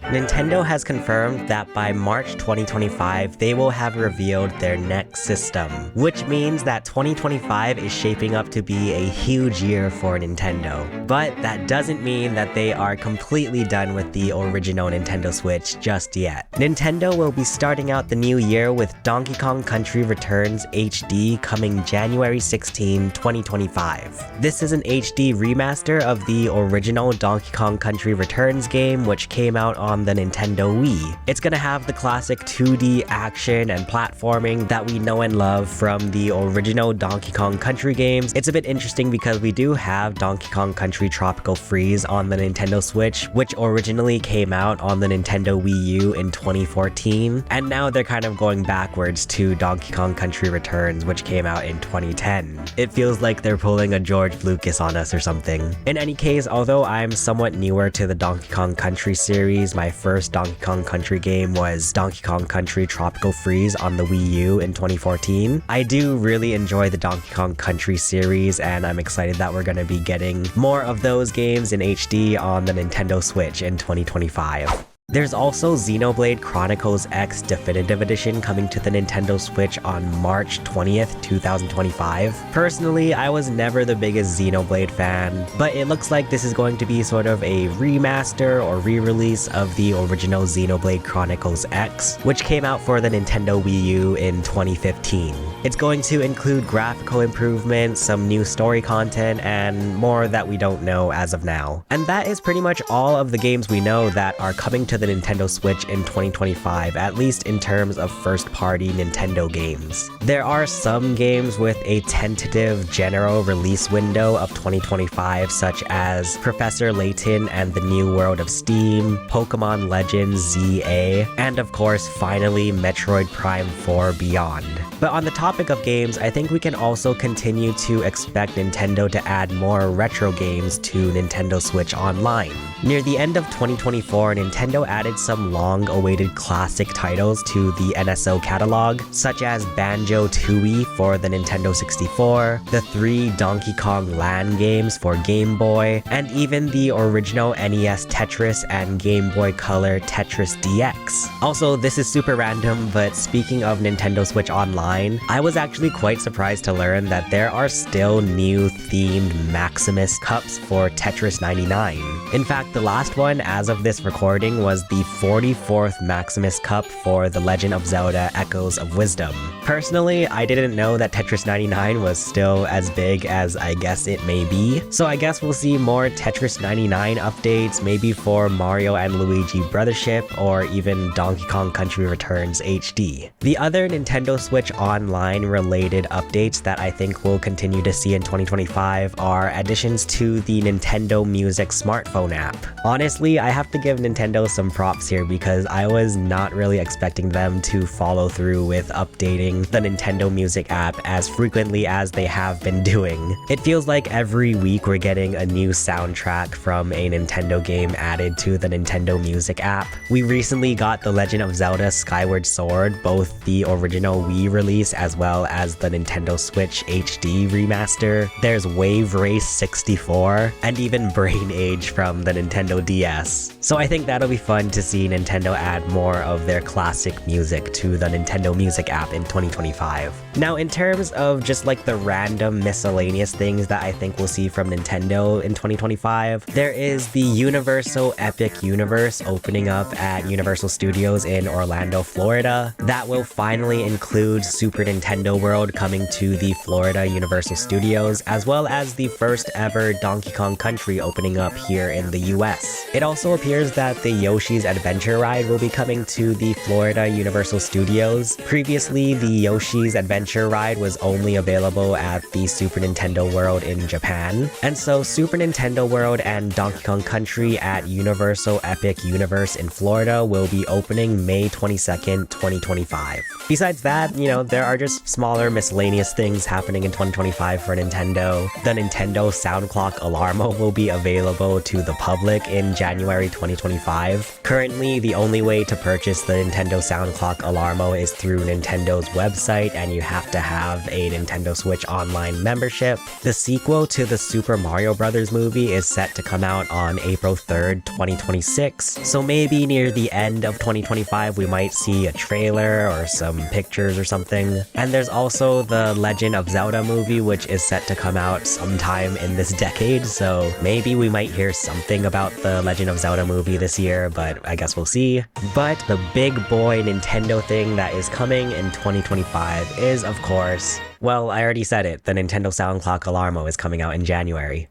Nintendo has confirmed that by March 2025, they will have revealed their next system, which means that 2025 is shaping up to be a huge year for Nintendo. But that doesn't mean that they are completely done with the original Nintendo Switch just yet. Nintendo will be starting out the new year with Donkey Kong Country Returns HD coming January 16, 2025. This is an HD remaster of the original Donkey Kong Country Returns game, which came out on the Nintendo Wii. It's gonna have the classic 2D action and platforming that we know and love from the original Donkey Kong Country games. It's a bit interesting because we do have Donkey Kong Country Tropical Freeze on the Nintendo Switch, which originally came out on the Nintendo Wii U in 2014, and now they're kind of going backwards to Donkey Kong Country Returns, which came out in 2010. It feels like they're pulling a George Lucas on us or something. In any case, although I'm somewhat newer to the Donkey Kong Country series, my first Donkey Kong Country game was Donkey Kong Country Tropical Freeze on the Wii U in 2014. I do really enjoy the Donkey Kong Country series, and I'm excited that we're going to be getting more of those games in HD on the Nintendo Switch in 2025. There's also Xenoblade Chronicles X Definitive Edition coming to the Nintendo Switch on March 20th, 2025. Personally, I was never the biggest Xenoblade fan, but it looks like this is going to be sort of a remaster or re-release of the original Xenoblade Chronicles X, which came out for the Nintendo Wii U in 2015. It's going to include graphical improvements, some new story content, and more that we don't know as of now. And that is pretty much all of the games we know that are coming to the Nintendo Switch in 2025, at least in terms of first-party Nintendo games. There are some games with a tentative general release window of 2025, such as Professor Layton and the New World of Steam, Pokemon Legends ZA, and of course, finally, Metroid Prime 4 Beyond. But on the topic of games, I think we can also continue to expect Nintendo to add more retro games to Nintendo Switch Online. Near the end of 2024, Nintendo added some long-awaited classic titles to the NSO catalog, such as Banjo-Tooie for the Nintendo 64, the 3 Donkey Kong Land games for Game Boy, and even the original NES Tetris and Game Boy Color Tetris DX. Also, this is super random, but speaking of Nintendo Switch Online, I was actually quite surprised to learn that there are still new themed Maximus cups for Tetris 99. In fact, the last one as of this recording was the 44th Maximus Cup for The Legend of Zelda Echoes of Wisdom. Personally, I didn't know that Tetris 99 was still as big as I guess it may be, so I guess we'll see more Tetris 99 updates, maybe for Mario and Luigi Brothership, or even Donkey Kong Country Returns HD. The other Nintendo Switch Online related updates that I think we'll continue to see in 2025 are additions to the Nintendo Music smartphone app. Honestly, I have to give Nintendo some props here because I was not really expecting them to follow through with updating the Nintendo Music app as frequently as they have been doing. It feels like every week we're getting a new soundtrack from a Nintendo game added to the Nintendo Music app. We recently got The Legend of Zelda Skyward Sword, both the original Wii release as well as the Nintendo Switch HD remaster. There's Wave Race 64, and even Brain Age from the Nintendo DS. So I think that'll be fun to see Nintendo add more of their classic music to the Nintendo Music app in 2025. Now, in terms of just like the random miscellaneous things that I think we'll see from Nintendo in 2025, there is the Universal Epic Universe opening up at Universal Studios in Orlando, Florida. That will finally include Super Nintendo World coming to the Florida Universal Studios, as well as the first ever Donkey Kong Country opening up here in the US. It also appears that the Yoshi's Adventure Ride will be coming to the Florida Universal Studios. Previously, the Yoshi's Adventure Ride was only available at the Super Nintendo World in Japan, and so Super Nintendo World and Donkey Kong Country at Universal Epic Universe in Florida will be opening May 22nd, 2025. Besides that, there are just smaller miscellaneous things happening in 2025 for Nintendo. The Nintendo Sound Clock Alarmo will be available to the public in January 2025. 2025. Currently, the only way to purchase the Nintendo Sound Clock Alarmo is through Nintendo's website, and you have to have a Nintendo Switch Online membership. The sequel to the Super Mario Bros. Movie is set to come out on April 3rd, 2026, so maybe near the end of 2025 we might see a trailer or some pictures or something. And there's also the Legend of Zelda movie, which is set to come out sometime in this decade, so maybe we might hear something about the Legend of Zelda movie this year, but I guess we'll see. But the big boy Nintendo thing that is coming in 2025 is, of course, well, I already said it, the Nintendo Sound Clock Alarmo is coming out in January.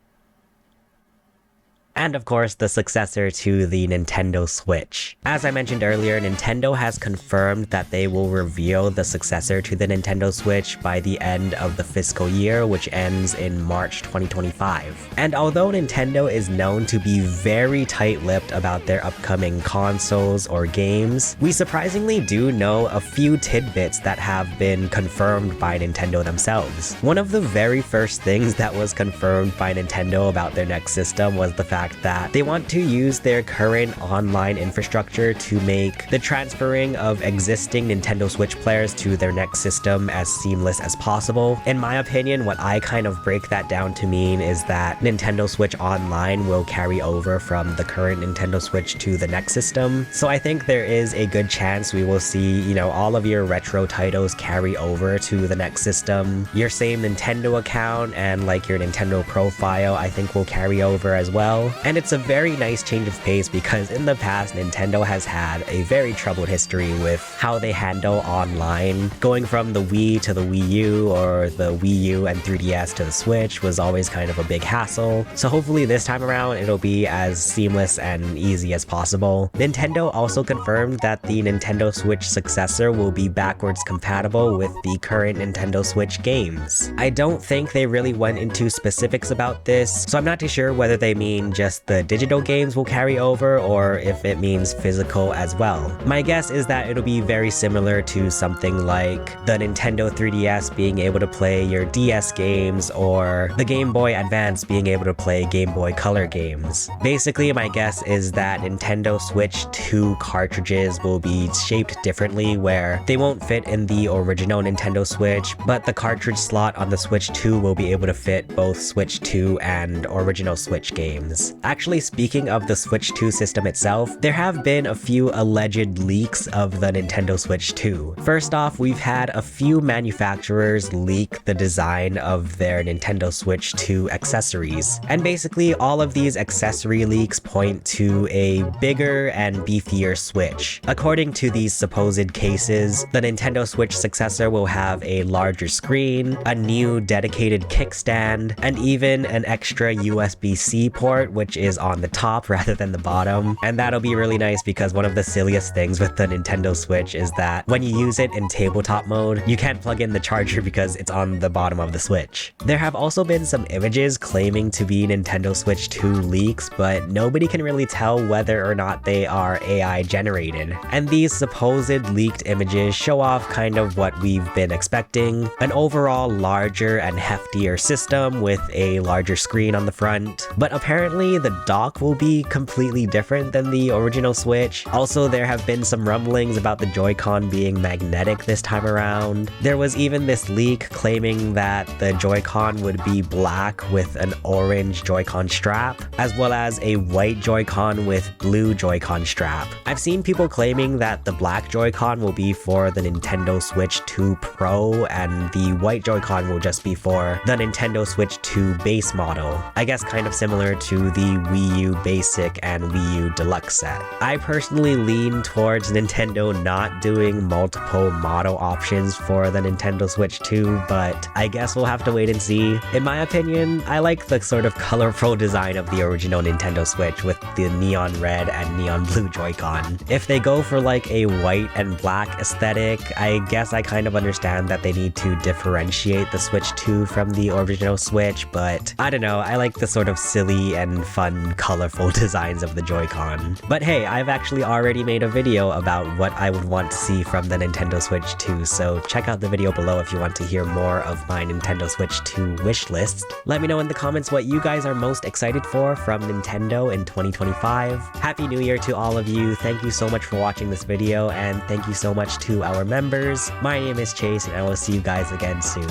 And of course, the successor to the Nintendo Switch. As I mentioned earlier, Nintendo has confirmed that they will reveal the successor to the Nintendo Switch by the end of the fiscal year, which ends in March 2025. And although Nintendo is known to be very tight-lipped about their upcoming consoles or games, we surprisingly do know a few tidbits that have been confirmed by Nintendo themselves. One of the very first things that was confirmed by Nintendo about their next system was the fact that they want to use their current online infrastructure to make the transferring of existing Nintendo Switch players to their next system as seamless as possible. In my opinion, what I kind of break that down to mean is that Nintendo Switch Online will carry over from the current Nintendo Switch to the next system. So I think there is a good chance we will see, all of your retro titles carry over to the next system. Your same Nintendo account and like your Nintendo profile I think will carry over as well. And it's a very nice change of pace because in the past, Nintendo has had a very troubled history with how they handle online. Going from the Wii to the Wii U or the Wii U and 3DS to the Switch was always kind of a big hassle. So hopefully this time around, it'll be as seamless and easy as possible. Nintendo also confirmed that the Nintendo Switch successor will be backwards compatible with the current Nintendo Switch games. I don't think they really went into specifics about this, so I'm not too sure whether they mean just the digital games will carry over or if it means physical as well. My guess is that it'll be very similar to something like the Nintendo 3DS being able to play your DS games or the Game Boy Advance being able to play Game Boy Color games. Basically, my guess is that Nintendo Switch 2 cartridges will be shaped differently where they won't fit in the original Nintendo Switch, but the cartridge slot on the Switch 2 will be able to fit both Switch 2 and original Switch games. Actually, speaking of the Switch 2 system itself, there have been a few alleged leaks of the Nintendo Switch 2. First off, we've had a few manufacturers leak the design of their Nintendo Switch 2 accessories. And basically, all of these accessory leaks point to a bigger and beefier Switch. According to these supposed cases, the Nintendo Switch successor will have a larger screen, a new dedicated kickstand, and even an extra USB-C port, which is on the top rather than the bottom. And that'll be really nice because one of the silliest things with the Nintendo Switch is that when you use it in tabletop mode, you can't plug in the charger because it's on the bottom of the Switch. There have also been some images claiming to be Nintendo Switch 2 leaks, but nobody can really tell whether or not they are AI generated. And these supposed leaked images show off kind of what we've been expecting, an overall larger and heftier system with a larger screen on the front. But apparently the dock will be completely different than the original Switch. Also, there have been some rumblings about the Joy-Con being magnetic this time around. There was even this leak claiming that the Joy-Con would be black with an orange Joy-Con strap, as well as a white Joy-Con with blue Joy-Con strap. I've seen people claiming that the black Joy-Con will be for the Nintendo Switch 2 Pro and the white Joy-Con will just be for the Nintendo Switch 2 base model. I guess kind of similar to the Wii U Basic and Wii U Deluxe set. I personally lean towards Nintendo not doing multiple model options for the Nintendo Switch 2, but I guess we'll have to wait and see. In my opinion, I like the sort of colorful design of the original Nintendo Switch with the neon red and neon blue Joy-Con. If they go for like a white and black aesthetic, I guess I kind of understand that they need to differentiate the Switch 2 from the original Switch, but I don't know, I like the sort of silly and fun, colorful designs of the Joy-Con. But hey, I've actually already made a video about what I would want to see from the Nintendo Switch 2, so check out the video below if you want to hear more of my Nintendo Switch 2 wish list. Let me know in the comments what you guys are most excited for from Nintendo in 2025. Happy New Year to all of you. Thank you so much for watching this video, and thank you so much to our members. My name is Chase, and I will see you guys again soon.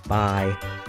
Bye.